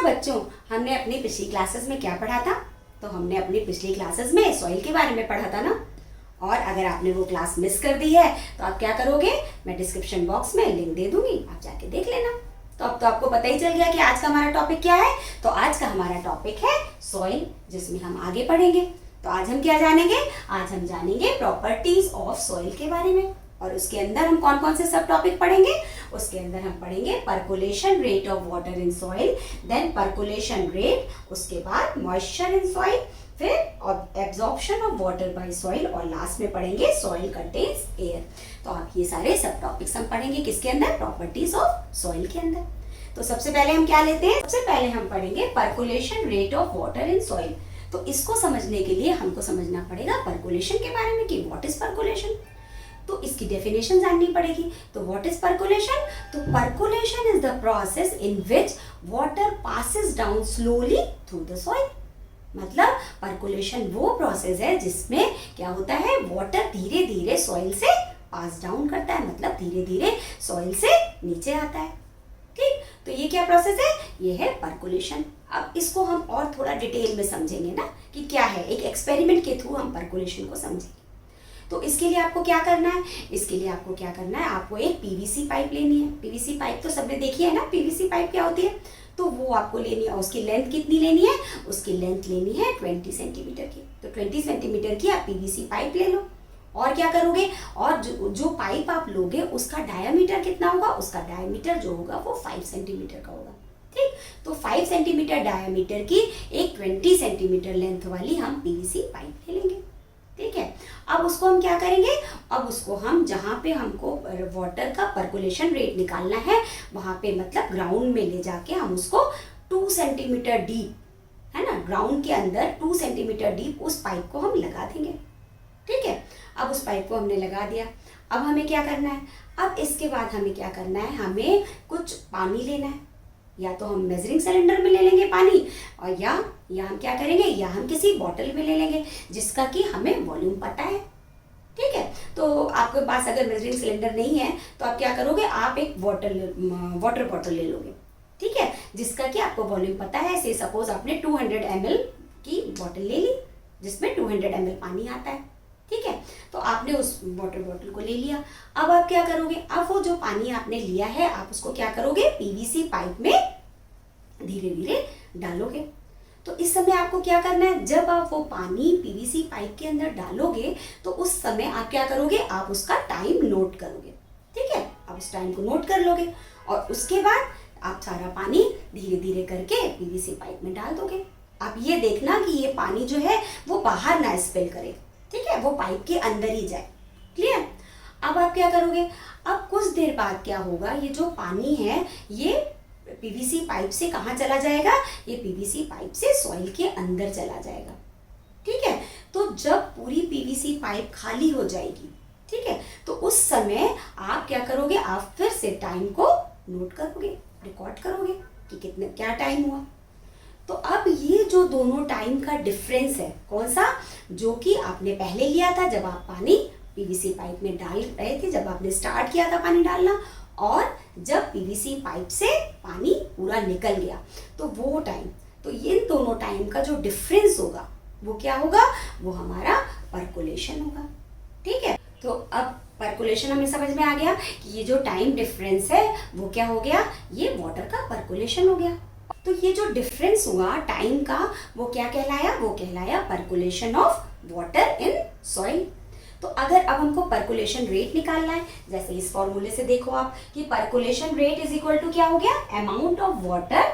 बच्चों, हमने अपनी पिछली क्लासेस में क्या पढ़ा था? तो हमने अपनी पिछली क्लासेस में सॉइल के बारे में पढ़ा था ना। और अगर आपने वो क्लास मिस कर दी है तो आप क्या करोगे, मैं डिस्क्रिप्शन बॉक्स में लिंक दे दूंगी, आप जाके देख लेना। तो अब तो आपको पता ही चल गया कि आज का हमारा टॉपिक क्या है। तो आज का हमारा टॉपिक है सॉइल, जिसमें हम आगे पढ़ेंगे। तो आज हम क्या जानेंगे? आज हम जानेंगे प्रॉपर्टीज ऑफ सॉइल के बारे में। और उसके अंदर हम कौन कौन से सब टॉपिक पढ़ेंगे? उसके अंदर हम पढ़ेंगे percolation rate of water in soil, then percolation rate, उसके बाद मॉइस्चर इन सॉइल, फिर absorption of water by soil, और लास्ट में पढ़ेंगे सॉइल कंटेन्स एयर। तो आप ये सारे सब टॉपिक्स हम पढ़ेंगे किसके अंदर? प्रॉपर्टीज ऑफ सॉइल के अंदर। तो सबसे पहले हम क्या लेते हैं? सबसे पहले हम पढ़ेंगे percolation rate of water in soil. तो इसको समझने के लिए हमको समझना पड़ेगा परकोलेशन के बारे में कि व्हाट इज परकोलेशन। तो इसकी डेफिनेशन जाननी पड़ेगी। तो व्हाट इज परकोलेशन? तो percolation is the process in which water passes down slowly through the soil. मतलब परकोलेशन वो प्रोसेस है जिसमें क्या होता है, वाटर धीरे धीरे सॉइल से पास डाउन करता है, मतलब धीरे धीरे सॉइल से नीचे आता है। ठीक, तो ये क्या प्रोसेस है? ये है परकोलेशन। अब इसको हम और थोड़ा डिटेल में समझेंगे ना कि क्या है। एक एक्सपेरिमेंट के थ्रू हम परकोलेशन को समझेंगे। तो इसके लिए आपको क्या करना है? इसके लिए आपको क्या करना है, आपको एक पीवीसी पाइप लेनी है। पीवीसी पाइप तो सबने देखी है ना, पीवीसी पाइप क्या होती है। तो वो आपको लेनी है। उसकी लेंथ कितनी लेनी है? उसकी लेंथ लेनी है 20 सेंटीमीटर की। तो 20 सेंटीमीटर की आप पीवीसी पाइप ले लो। और क्या करोगे, और जो पाइप आप लोगे उसका डायामीटर कितना होगा? उसका डायामीटर जो होगा वो 5 सेंटीमीटर का होगा। ठीक, तो 5 सेंटीमीटर डायामीटर की एक 20 सेंटीमीटर लेंथ वाली हम पीवीसी पाइप ले लेंगे। ठीक है, अब उसको हम क्या करेंगे? अब उसको हम जहाँ पे हमको वाटर का परकोलेशन रेट निकालना है वहाँ पे, मतलब ग्राउंड में ले जाके हम उसको 2 सेंटीमीटर डीप, है ना, ग्राउंड के अंदर 2 सेंटीमीटर डीप उस पाइप को हम लगा देंगे। ठीक है, अब उस पाइप को हमने लगा दिया। अब हमें क्या करना है? अब इसके बाद हमें क्या करना है, हमें कुछ पानी लेना है। या तो हम मेजरिंग सिलेंडर में ले लेंगे पानी, और या हम क्या करेंगे, या हम किसी बॉटल में ले लेंगे जिसका कि हमें वॉल्यूम पता है। ठीक है, तो आपके पास अगर मेजरिंग सिलेंडर नहीं है तो आप क्या करोगे, आप एक वाटर बॉटल ले लोगे। ठीक है, जिसका कि आपको वॉल्यूम पता है। से सपोज आपने 200 ml की बॉटल ले ली जिसमें 200 ml पानी आता है। ठीक है, तो आपने उस वाटर बॉटल को ले लिया। अब आप क्या करोगे, अब वो जो पानी आपने लिया है आप उसको क्या करोगे, पीवीसी पाइप में धीरे धीरे डालोगे। तो इस समय आपको क्या करना है, जब आप वो पानी पीवीसी पाइप के अंदर डालोगे तो उस समय आप क्या करोगे, आप उसका टाइम नोट करोगे। ठीक है, आप उस टाइम को नोट कर लोगे और उसके बाद आप सारा पानी धीरे धीरे करके पीवीसी पाइप में डाल दोगे। आप ये देखना कि ये पानी जो है वो बाहर ना स्पिल करे। ठीक है, वो पाइप के अंदर ही जाए। क्लियर? अब आप क्या करोगे, अब कुछ देर बाद क्या होगा, ये जो पानी है ये पीवीसी पाइप से कहाँ चला जाएगा, ये पीवीसी पाइप से सॉइल के अंदर चला जाएगा। ठीक है, तो जब पूरी पीवीसी पाइप खाली हो जाएगी, ठीक है, तो उस समय आप क्या करोगे, आप फिर से टाइम को नोट करोगे, रिकॉर्ड करोगे कि कितने क्या टाइम हुआ। तो अब ये जो दोनों टाइम का डिफरेंस है, कौन सा, जो कि आपने पहले लिया था जब आप पानी पीवीसी पाइप में डाल रहे थे, जब आपने स्टार्ट किया था पानी डालना, और जब पीवीसी पाइप से पानी पूरा निकल गया, तो वो टाइम, तो इन दोनों टाइम का जो डिफरेंस होगा वो क्या होगा, वो हमारा परकोलेशन होगा। ठीक है, तो अब परकोलेशन हमें समझ में आ गया कि ये जो टाइम डिफरेंस है वो क्या हो गया, ये वाटर का परकोलेशन हो गया। तो ये जो डिफरेंस हुआ टाइम का वो क्या कहलाया, वो कहलाया percolation of water in soil. तो अगर अब हमको परकोलेशन रेट निकालना है, जैसे इस फॉर्मूले से देखो आप कि percolation rate is equal to क्या हो गया, amount of water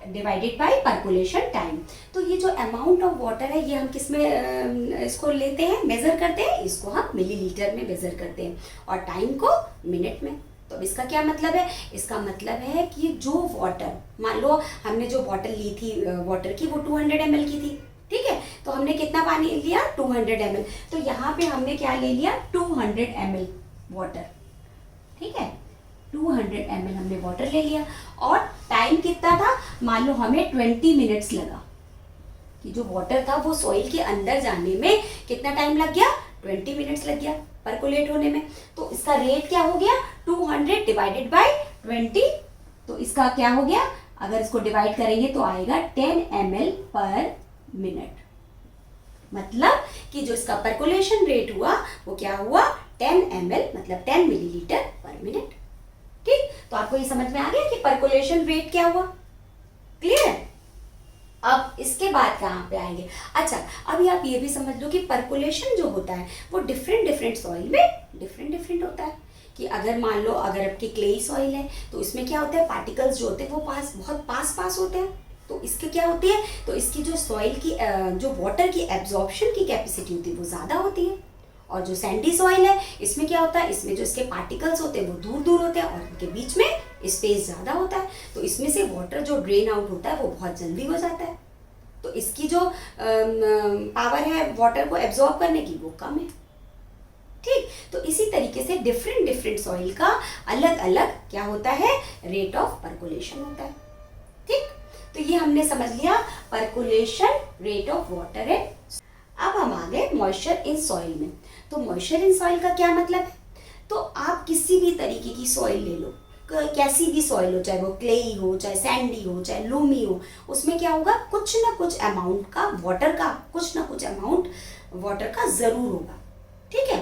divided by percolation time. तो ये जो अमाउंट ऑफ वाटर है ये हम किस में इसको लेते हैं, मेजर करते हैं, इसको हम मिलीलीटर में मेजर करते हैं और टाइम को मिनट में। तो इसका क्या मतलब है, इसका मतलब है कि जो वाटर, मान लो हमने जो बॉटल ली थी वाटर की वो 200 ml की थी। ठीक है, तो हमने कितना पानी लिया, 200 ml। तो यहाँ पे हमने क्या ले लिया, 200 ml वाटर। ठीक है, 200 ml हमने वाटर ले लिया और टाइम कितना था, मान लो हमें 20 मिनट्स लगा कि जो वाटर था वो सॉइल के अंदर जाने में कितना टाइम लग गया, 20 मिनट्स लग गया परकोलेट होने में। तो इसका रेट क्या हो गया, 200 डिवाइडेड बाय 20, तो इसका क्या हो गया, अगर इसको डिवाइड करेंगे तो आएगा 10 ml पर मिनट। मतलब कि जो इसका परकोलेशन रेट हुआ वो क्या हुआ, 10 ml मतलब 10 मिलीलीटर पर मिनट। ठीक, तो आपको ये समझ में आ गया कि परकोलेशन रेट क्या हुआ, क्लियर। अब इसके बाद कहाँ पे आएंगे, अच्छा अभी आप ये भी समझ लो कि परकोलेशन जो होता है वो डिफरेंट डिफरेंट सॉइल में डिफरेंट डिफरेंट होता है। कि अगर मान लो अगर आपकी क्लेई सॉइल है तो इसमें क्या होता है, पार्टिकल्स जो होते हैं वो बहुत पास होते हैं। तो इसके क्या होती है, तो इसकी जो सॉइल की जो वाटर की एब्जॉर्प्शन की कैपेसिटी होती है वो ज़्यादा होती है। और जो सैंडी सॉइल है इसमें क्या होता है, इसमें जो इसके पार्टिकल्स होते हैं वो दूर दूर होते हैं और इनके बीच में स्पेस ज़्यादा होता है। तो इसमें से वाटर जो ड्रेन आउट होता है वो बहुत जल्दी हो जाता है। तो इसकी जो पावर है वाटर को एब्जॉर्ब करने की वो कम है। ठीक, तो इसी तरीके से डिफरेंट डिफरेंट सॉइल का अलग अलग क्या होता है, रेट ऑफ परकोलेशन होता है। ठीक, तो ये हमने समझ लिया परकोलेशन रेट ऑफ वाटर है। अब हम आ गए मॉइस्चर इन सॉइल में। तो मॉइस्चर इन सॉइल का क्या मतलब है, तो आप किसी भी तरीके की सॉइल ले लो, कैसी भी सॉइल हो, चाहे वो क्लेई हो, चाहे सैंडी हो, चाहे लूमी हो, उसमें क्या होगा, कुछ ना कुछ अमाउंट का वाटर का, कुछ ना कुछ अमाउंट वाटर का जरूर होगा। ठीक है,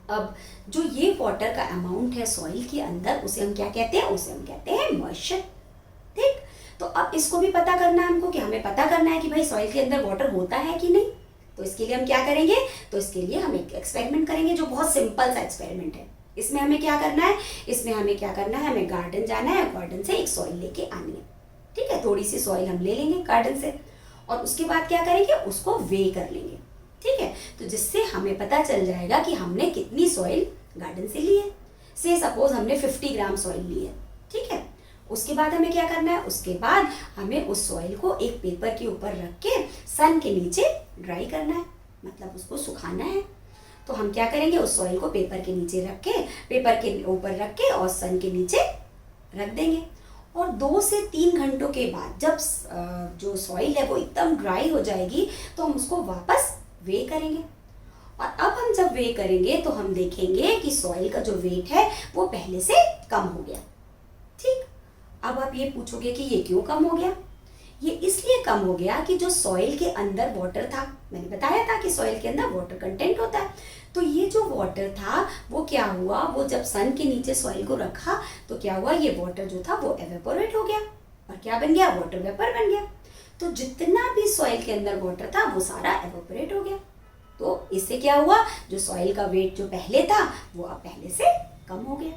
अब जो ये वाटर का अमाउंट है सॉइल के अंदर उसे हम क्या कहते हैं, उसे हम कहते हैं मॉइस्चर। ठीक, तो अब इसको भी पता करना है हमको, कि हमें पता करना है कि भाई सॉइल के अंदर वाटर होता है कि नहीं। तो इसके लिए हम क्या करेंगे, तो इसके लिए हम एक एक्सपेरिमेंट करेंगे जो बहुत सिंपल सा एक्सपेरिमेंट है। इसमें हमें क्या करना है, हमें गार्डन जाना है, गार्डन से एक सॉइल लेके आनी है। ठीक है, थोड़ी सी सॉइल हम ले लेंगे गार्डन से और उसके बाद क्या करेंगे, उसको वे कर लेंगे। ठीक है, तो जिससे हमें पता चल जाएगा कि हमने कितनी सॉइल गार्डन से ली है। से सपोज हमने 50 ग्राम सॉइल ली है। ठीक है, उसके बाद हमें क्या करना है, उसके बाद हमें उस सॉइल को एक पेपर के ऊपर रख के सन के नीचे ड्राई करना है, मतलब उसको सुखाना है। तो हम क्या करेंगे, उस सॉइल को पेपर के नीचे रख के, पेपर के ऊपर रख के और सन के नीचे रख देंगे। और 2 से 3 घंटों के बाद जब जो सॉइल है वो एकदम ड्राई हो जाएगी तो हम उसको वापस वे करेंगे। और अब हम जब वे करेंगे तो हम देखेंगे कि सॉइल का जो वेट है वो पहले से कम हो गया। ठीक, अब आप ये पूछोगे कि ये क्यों कम हो गया। ये इसलिए कम हो गया कि जो सॉइल के अंदर वाटर था, मैंने बताया था कि सॉइल के अंदर वाटर कंटेंट होता है, तो ये जो वाटर था वो क्या हुआ, वो जब सन के नीचे सॉइल को रखा तो क्या हुआ, ये वाटर जो था वो एवेपोरेट हो गया और क्या बन गया, वाटर वेपर बन गया। तो जितना भी सॉइल के अंदर वाटर था वो सारा एवेपोरेट हो गया। तो इससे क्या हुआ, जो सॉइल का वेट जो पहले था वो अब पहले से कम हो गया।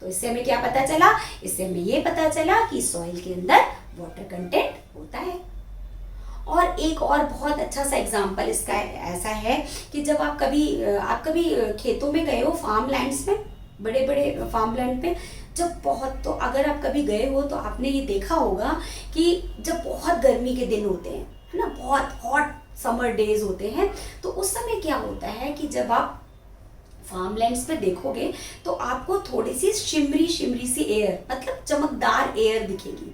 तो इससे हमें क्या पता चला, इससे हमें ये पता चला कि सॉइल के अंदर वाटर कंटेंट होता है। और एक और बहुत अच्छा सा एग्जांपल इसका ऐसा है कि जब आप कभी खेतों में गए हो, फार्म लैंड्स में, बड़े बड़े फार्म लैंड पे, जब बहुत, तो अगर आप कभी गए हो तो आपने ये देखा होगा कि जब बहुत गर्मी के दिन होते हैं, है ना, बहुत हॉट समर डेज होते हैं, तो उस समय क्या होता है कि जब आप फार्मलैंड्स पे देखोगे तो आपको थोड़ी सी शिमरी सी एयर, मतलब चमकदार एयर दिखेगी।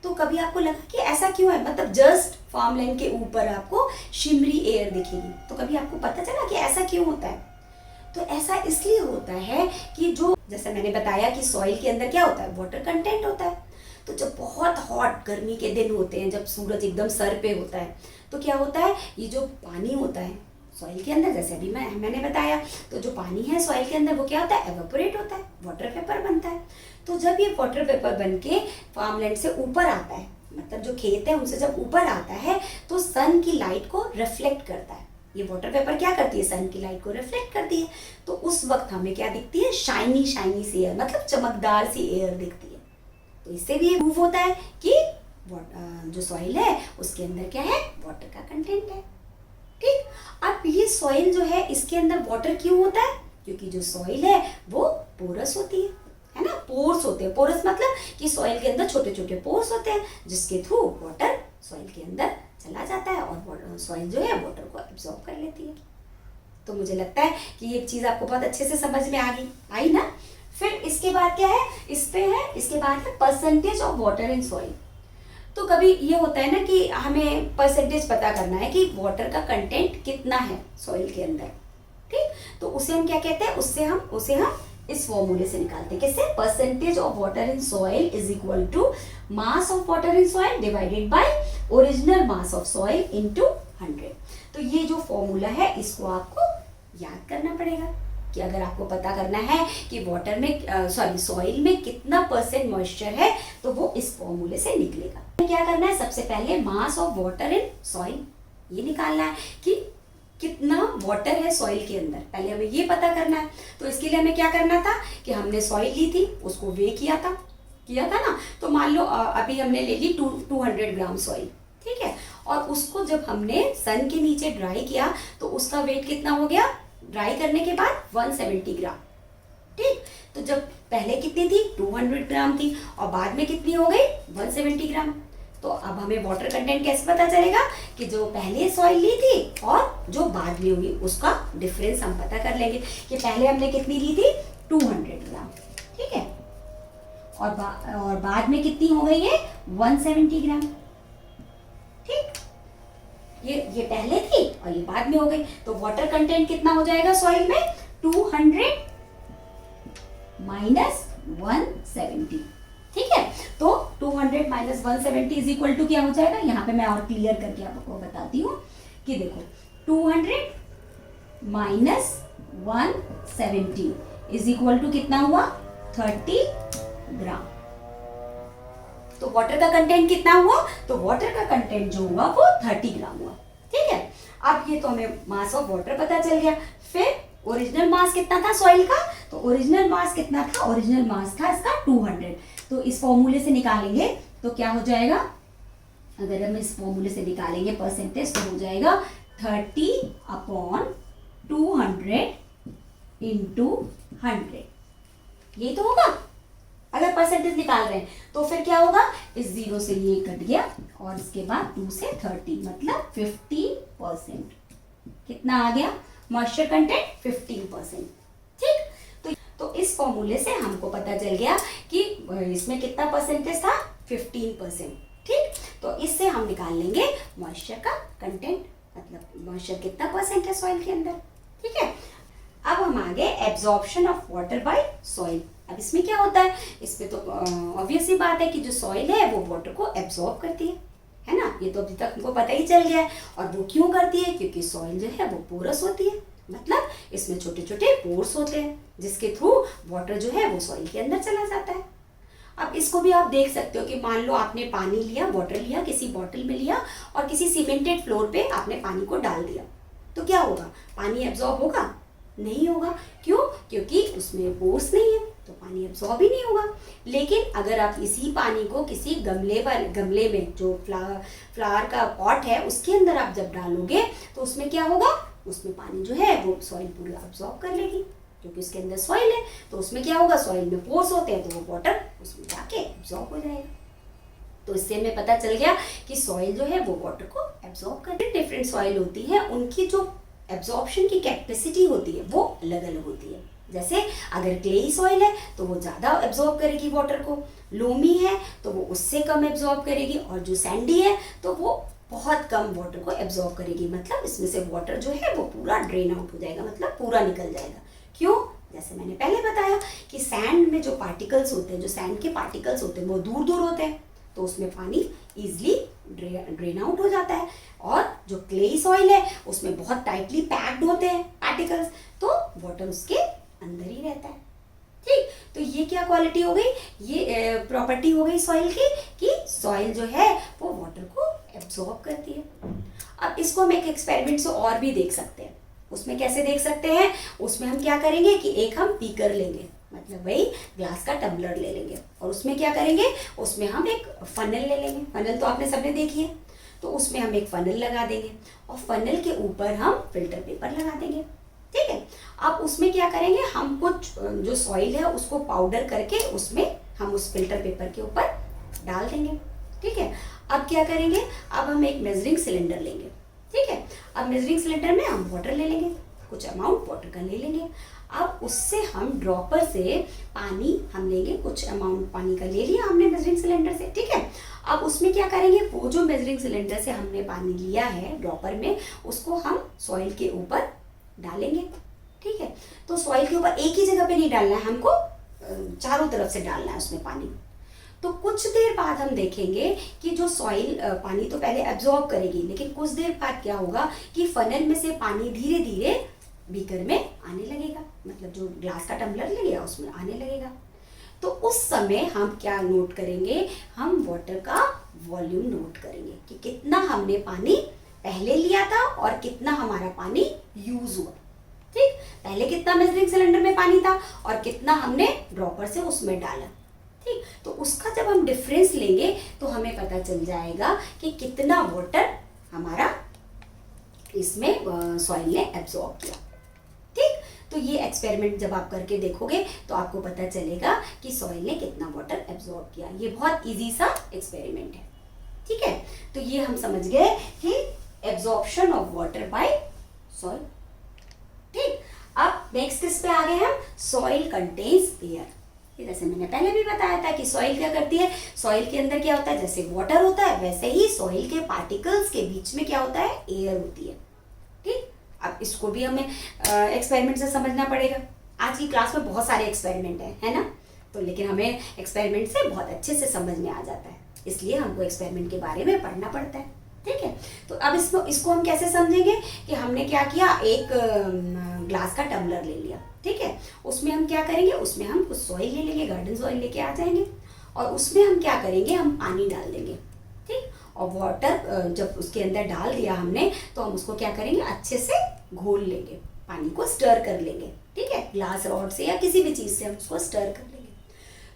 तो कभी आपको लगा कि ऐसा क्यों है, मतलब जस्ट फार्मलैंड के ऊपर आपको शिमरी एयर दिखेगी, तो कभी आपको पता चला कि ऐसा क्यों होता है। तो ऐसा इसलिए होता है कि जो, जैसे मैंने बताया कि सॉइल के अंदर क्या होता है, वाटर कंटेंट होता है। तो जब बहुत हॉट गर्मी के दिन होते हैं, जब सूरज एकदम सर पे होता है, तो क्या होता है, ये जो पानी होता है सॉइल के अंदर, जैसे अभी मैंने बताया, तो जो पानी है सॉइल के अंदर वो क्या होता है, एवेपोरेट होता है, वाटर वेपर बनता है। तो जब ये वाटर वेपर बन के फार्मलैंड से ऊपर आता है, मतलब जो खेत है उनसे जब ऊपर आता है, तो सन की लाइट को रिफ्लेक्ट करता है। ये वाटर वेपर क्या करती है, सन की लाइट को रिफ्लेक्ट करती है। तो उस वक्त हमें क्या दिखती है, शाइनी सी एयर, मतलब चमकदार सी एयर दिखती है। तो इससे भी ये प्रूव होता है कि जो सॉइल है उसके अंदर क्या है, वाटर का कंटेंट है। ठीक, अब ये सॉइल जो है इसके अंदर वाटर क्यों होता है, क्योंकि जो सॉइल है वो पोरस होती है ना, पोर्स होते हैं। पोरस मतलब कि सॉइल के अंदर छोटे छोटे पोर्स होते हैं जिसके थ्रू वाटर सॉइल के अंदर चला जाता है और सॉइल जो है वाटर को एब्जॉर्ब कर लेती है। तो मुझे लगता है कि ये चीज़ आपको बहुत अच्छे से समझ में आई ना। फिर इसके बाद क्या है, इसके बाद है percentage of water in soil. तो कभी ये होता है ना कि हमें परसेंटेज पता करना है कि वाटर का कंटेंट कितना है सॉइल के अंदर। ठीक, तो उसे हम क्या कहते हैं, उसे हम इस फॉर्मूले से निकालते हैं। किससे? Percentage of water in soil is equal to mass of water in soil divided by original mass of soil into 100। तो ये जो फॉर्मूला है इसको आपको याद करना पड़ेगा कि अगर आपको पता करना है कि वाटर में सॉइल में कितना परसेंट मॉइस्चर है तो वो इस फॉर्मूले से निकलेगा। क्या करना है? सबसे पहले मास ऑफ वाटर इन सॉइल ये निकालना है कि कितना वाटर है सॉइल के अंदर, पहले हमें ये पता करना है। तो इसके लिए हमें क्या करना था कि हमने सॉइल ली थी, उसको वे किया था ना। तो मान लो अभी हमने ले ली 200 ग्राम सॉइल, ठीक है, और उसको जब हमने सन के नीचे ड्राई किया तो उसका वेट कितना हो गया? ड्राई करने के बाद 170 ग्राम, ठीक। तो जब पहले कितनी थी? 200 ग्राम थी और बाद में कितनी हो गई? 170 ग्राम। तो अब हमें वाटर कंटेंट कैसे पता चलेगा कि जो पहले सॉइल ली थी और जो बाद में हुई उसका डिफरेंस हम पता कर लेंगे कि पहले हमने कितनी ली थी? 200 ग्राम, ठीक है, और बाद में कितनी हो गई है? 170 ग्राम, ठीक। ये पहले थी और ये बाद में हो गई। तो वाटर कंटेंट कितना हो जाएगा सॉइल में? 200 माइनस 170, ठीक है। तो 200 माइनस 170 इज इक्वल टू क्या हो जाएगा? यहाँ पे मैं और क्लियर करके आपको बताती हूँ कि देखो 200 माइनस 170 इज इक्वल टू कितना हुआ? 30 ग्राम। तो वाटर का कंटेंट कितना हुआ? तो वाटर का कंटेंट जो हुआ वो 30 ग्राम हुआ, ठीक है। अब ये तो हमें मास ऑफ वाटर पता चल गया। फिर ओरिजिनल मास कितना था सॉइल का? तो ओरिजिनल मास कितना था? ओरिजिनल मास था इसका 200। तो इस फॉर्मूले से निकालेंगे तो क्या हो जाएगा? अगर हम इस फॉर्मूले से निकालेंगे परसेंटेज तो हो जाएगा 30/200 इंटू 100। ये तो होगा अगर परसेंटेज निकाल रहे हैं। तो फिर क्या होगा? इस 0 से ये कट गया और इसके बाद 2 से 30 मतलब 15%। कितना आ गया? मॉइस्चर कंटेंट 15%, ठीक। तो इस फॉर्मूले से हमको पता चल गया कि इसमें कितना परसेंटेज था? 15%, ठीक। तो इससे हम निकाल लेंगे मॉइस्चर का कंटेंट, मतलब मॉइस्चर कितना परसेंट है सॉइल के अंदर, ठीक है। अब हम आगे absorption of water by soil. अब इसमें क्या होता है? इसमें तो ऑब्वियस ही बात है कि जो सॉइल है वो वाटर को एब्जॉर्ब करती है ना। ये तो अभी तक हमको पता ही चल गया है। और वो क्यों करती है? क्योंकि सॉइल जो है वो पोरस होती है, मतलब इसमें छोटे छोटे पोर्स होते हैं जिसके थ्रू वाटर जो है वो सॉइल के अंदर चला जाता है। अब इसको भी आप देख सकते हो कि मान लो आपने पानी लिया, वाटर लिया, किसी बॉटल में लिया और किसी सीमेंटेड फ्लोर पे आपने पानी को डाल दिया, तो क्या होगा? पानी एब्जॉर्ब होगा? नहीं होगा। क्यों? क्योंकि उसमें पोर्स नहीं है तो पानी एब्जॉर्ब ही नहीं होगा। लेकिन अगर आप इसी पानी को किसी गमले में जो फ्लावर का पॉट है उसके अंदर आप जब डालोगे तो उसमें क्या होगा? उसमें पानी जो है वो सॉइल पूरा एब्जॉर्ब कर लेगी क्योंकि उसके अंदर सॉइल है। तो उसमें क्या होगा? सॉइल में पोर्स होते हैं तो वो वाटर उसमें जाके एब्जॉर्ब हो जाएगा। तो इससे हमें पता चल गया कि सॉइल जो है वो वाटर को एब्जॉर्ब करती है। डिफरेंट सॉइल होती है, उनकी जो एब्जॉर्प्शन की कैपेसिटी होती है वो अलग अलग होती है। जैसे अगर क्लेई सॉइल है तो वो ज़्यादा एब्जॉर्ब करेगी वाटर को, लोमी है तो वो उससे कम एब्जॉर्ब करेगी, और जो सैंडी है तो वो बहुत कम वाटर को एब्जॉर्ब करेगी। मतलब इसमें से वाटर जो है वो पूरा ड्रेन आउट हो जाएगा, मतलब पूरा निकल जाएगा। क्यों? जैसे मैंने पहले बताया कि सैंड में जो पार्टिकल्स होते हैं, जो सैंड के पार्टिकल्स होते हैं वो दूर दूर होते हैं तो उसमें पानी ईजिली ड्रेन आउट हो जाता है। और जो क्लेई सॉइल है उसमें बहुत टाइटली पैक्ड होते हैं पार्टिकल्स, तो वाटर उसके अंदर ही रहता है, ठीक। तो ये क्या क्वालिटी हो गई? ये प्रॉपर्टी हो गई सॉइल की कि सॉइल जो है वो वाटर को एब्जॉर्ब करती है। अब इसको हम एक एक्सपेरिमेंट से और भी देख सकते हैं। उसमें कैसे देख सकते हैं? उसमें हम क्या करेंगे कि एक हम बीकर लेंगे, मतलब वही ग्लास का टम्बलर ले लेंगे, और उसमें क्या करेंगे? उसमें हम एक फनल ले लेंगे। फनल तो आपने सबने देखी है। तो उसमें हम एक फनल लगा देंगे और फनल के ऊपर हम फिल्टर पेपर लगा देंगे, ठीक है। अब उसमें क्या करेंगे? हम कुछ जो सॉइल है उसको पाउडर करके उसमें हम उस फिल्टर पेपर के ऊपर डाल देंगे, ठीक है। अब क्या करेंगे? अब हम एक मेजरिंग सिलेंडर लेंगे, ठीक है। अब मेजरिंग सिलेंडर में हम वाटर ले लेंगे, कुछ अमाउंट वाटर का ले लेंगे। अब उससे हम ड्रॉपर से पानी हम लेंगे, कुछ अमाउंट पानी का ले लिया हमने मेजरिंग सिलेंडर से, ठीक है। अब उसमें क्या करेंगे? वो जो मेजरिंग सिलेंडर से हमने पानी लिया है ड्रॉपर में, उसको हम सॉइल के ऊपर डालेंगे, ठीक है। तो सॉइल के ऊपर एक ही जगह पे नहीं डालना है हमको, चारों तरफ से डालना है उसमें पानी। तो कुछ देर बाद हम देखेंगे कि जो सॉइल पानी तो पहले एब्जॉर्ब करेगी, लेकिन कुछ देर बाद क्या होगा कि फनल में से पानी धीरे धीरे बीकर में आने लगेगा, मतलब जो ग्लास का टम्बलर लगेगा उसमें आने लगेगा। तो उस समय हम क्या नोट करेंगे, हम वाटर का वॉल्यूम नोट करेंगे कि कितना हमने पानी पहले लिया था और कितना हमारा पानी यूज हुआ। ठीक, पहले कितना मेजरिंग सिलेंडर में पानी था और कितना हमने ड्रॉपर से उसमें डाला। ठीक, तो उसका जब हम डिफरेंस लेंगे तो हमें पता चल जाएगा कि कितना वाटर हमारा इसमें सॉइल ने एब्जॉर्ब किया। ठीक, तो ये एक्सपेरिमेंट जब आप करके देखोगे तो आपको पता चलेगा कि सॉइल ने कितना वाटर एब्जॉर्ब किया। ये बहुत इजी सा एक्सपेरिमेंट है। ठीक है, तो ये हम समझ गए कि absorption of water by soil. ठीक, अब नेक्स्ट किस पे आ गए हम, सॉइल कंटेन्स एयर। जैसे मैंने पहले भी बताया था कि सॉइल क्या करती है, सॉइल के अंदर क्या होता है, जैसे वाटर होता है वैसे ही सॉइल के पार्टिकल्स के बीच में क्या होता है, एयर होती है। ठीक, अब इसको भी हमें एक्सपेरिमेंट से समझना पड़ेगा। आज की क्लास में बहुत सारे एक्सपेरिमेंट है ना, तो लेकिन हमें एक्सपेरिमेंट से बहुत अच्छे से समझ में आ जाता है, इसलिए हमको एक्सपेरिमेंट के बारे में पढ़ना पड़ता है। ठीक है, तो अब इसको हम कैसे समझेंगे कि हमने क्या किया, एक ग्लास का टम्बलर ले लिया। ठीक है, उसमें हम क्या करेंगे, उसमें हम कुछ सॉइल ले लेंगे, गार्डन सॉइल लेके आ जाएंगे और उसमें हम क्या करेंगे, हम पानी डाल देंगे। ठीक, और वाटर जब उसके अंदर डाल दिया हमने तो हम उसको क्या करेंगे, अच्छे से घोल लेंगे, पानी को स्टर कर लेंगे। ठीक है, ग्लास रॉड से या किसी भी चीज़ से हम उसको स्टर कर लेंगे।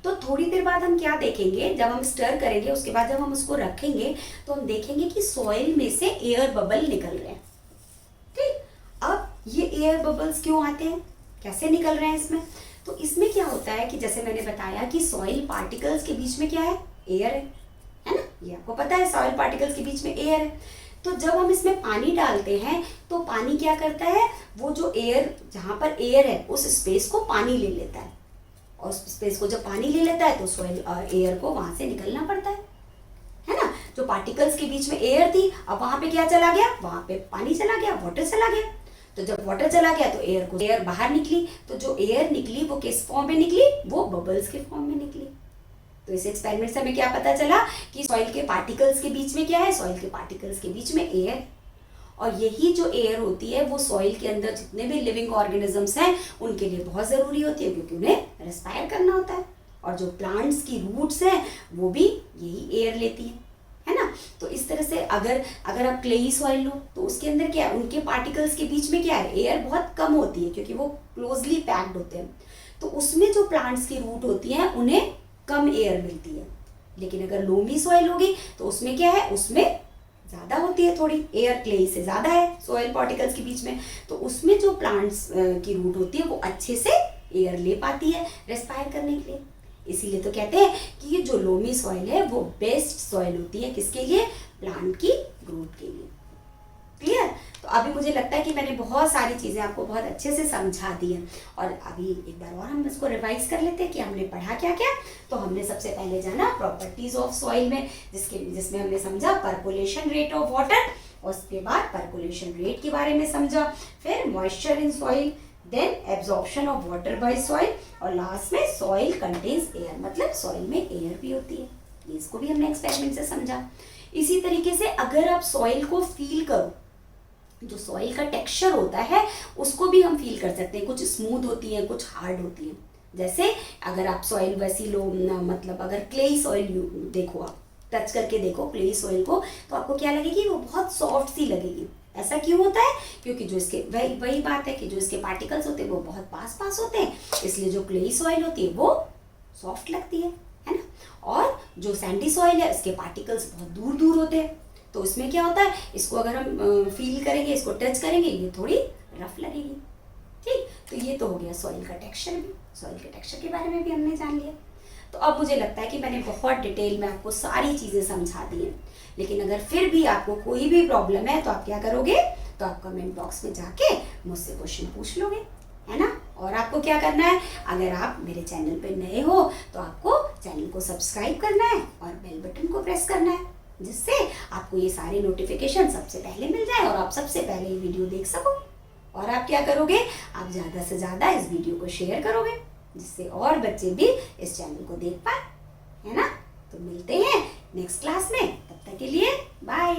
तो थोड़ी देर बाद हम क्या देखेंगे, जब हम स्टर करेंगे उसके बाद जब हम उसको रखेंगे तो हम देखेंगे कि सॉइल में से एयर बबल निकल रहे हैं। ठीक, अब ये एयर बबल्स क्यों आते हैं, कैसे निकल रहे हैं इसमें, तो इसमें क्या होता है कि जैसे मैंने बताया कि सॉइल पार्टिकल्स के बीच में क्या है, एयर है ना, ये आपको पता है सॉइल पार्टिकल्स के बीच में एयर है। तो जब हम इसमें पानी डालते हैं तो पानी क्या करता है, वो जो एयर, जहां पर एयर है उस स्पेस को पानी ले लेता है, और उस स्पेस को जब पानी ले लेता है तो सॉइल एयर को वहां से निकलना पड़ता है ना। जो पार्टिकल्स के बीच में एयर थी, अब वहां पे क्या चला गया, वहां पे पानी चला गया, वाटर चला गया। तो जब वाटर चला गया तो एयर बाहर निकली, तो जो एयर निकली वो किस फॉर्म में निकली, वो बबल्स के फॉर्म में निकली। तो इस एक्सपेरिमेंट से हमें क्या पता चला कि सॉइल के पार्टिकल्स के बीच में क्या है, सॉइल के पार्टिकल्स के बीच में एयर, और यही जो एयर होती है वो सॉइल के अंदर जितने भी लिविंग ऑर्गेनिजम्स हैं उनके लिए बहुत ज़रूरी होती है, क्योंकि उन्हें रेस्पायर करना होता है। और जो प्लांट्स की रूट्स हैं वो भी यही एयर लेती है ना। तो इस तरह से अगर आप क्लेई सॉइल लो तो उसके अंदर क्या है, उनके पार्टिकल्स के बीच में क्या है, एयर बहुत कम होती है, क्योंकि वो क्लोजली पैक्ड होते हैं। तो उसमें जो प्लांट्स की रूट होती हैं उन्हें कम एयर मिलती है। लेकिन अगर लोमी सॉइल होगी तो उसमें क्या है, उसमें ज़्यादा होती है थोड़ी एयर, क्ले से ज़्यादा है सॉइल पार्टिकल्स के बीच में। तो उसमें जो प्लांट्स की रूट होती है वो अच्छे से एयर ले पाती है रेस्पायर करने के लिए। इसीलिए तो कहते हैं कि ये जो लोमी सॉइल है वो बेस्ट सॉइल होती है, किसके लिए, प्लांट की ग्रोथ के लिए। क्लियर। तो अभी मुझे लगता है कि मैंने बहुत सारी चीज़ें आपको बहुत अच्छे से समझा दी हैं, और अभी एक बार और हम इसको रिवाइज कर लेते हैं कि हमने पढ़ा क्या क्या। तो हमने सबसे पहले जाना प्रॉपर्टीज ऑफ सॉइल में, जिसमें हमने समझा परकोलेशन रेट ऑफ वाटर, और उसके बाद परकोलेशन रेट के बारे में समझा, फिर moisture in soil, then absorption of water by soil, और लास्ट में सॉइल कंटेन्स एयर, मतलब सॉइल में एयर भी होती है। इसको भी हमने एक्सपेरिमेंट से समझा। इसी तरीके से अगर आप सॉइल को फील करो, जो सॉइल का टेक्सचर होता है उसको भी हम फील कर सकते हैं, कुछ स्मूथ होती है, कुछ हार्ड होती है। जैसे अगर आप सॉइल वैसी लो, मतलब अगर क्लेई सॉइल देखो, आप टच करके देखो क्लेई सॉइल को, तो आपको क्या लगेगी, वो बहुत सॉफ्ट सी लगेगी। ऐसा क्यों होता है, क्योंकि जो इसके वही बात है कि जो इसके पार्टिकल्स होते हैं वो बहुत पास होते हैं, इसलिए जो क्लेई सॉइल होती है वो सॉफ्ट लगती है ना। और जो सैंडी सॉइल है इसके पार्टिकल्स बहुत दूर होते हैं, तो इसमें क्या होता है, इसको अगर हम फील करेंगे, इसको टच करेंगे, ये थोड़ी रफ लगेगी। ठीक, तो ये तो हो गया सॉइल का टेक्सचर भी, सॉइल के टेक्सचर के बारे में भी हमने जान लिया। तो अब मुझे लगता है कि मैंने बहुत डिटेल में आपको सारी चीज़ें समझा दी हैं, लेकिन अगर फिर भी आपको कोई भी प्रॉब्लम है तो आप क्या करोगे, तो आप कमेंट बॉक्स में जाके मुझसे क्वेश्चन पूछ लोगे, है ना। और आपको क्या करना है, अगर आप मेरे चैनल पे नए हो तो आपको चैनल को सब्सक्राइब करना है और बेल बटन को प्रेस करना है, जिससे आपको ये सारे नोटिफिकेशन सबसे पहले मिल जाए और आप सबसे पहले ये वीडियो देख सको। और आप क्या करोगे, आप ज़्यादा से ज़्यादा इस वीडियो को शेयर करोगे जिससे और बच्चे भी इस चैनल को देख पाए, है ना। तो मिलते हैं नेक्स्ट क्लास में, तब तक के लिए बाय।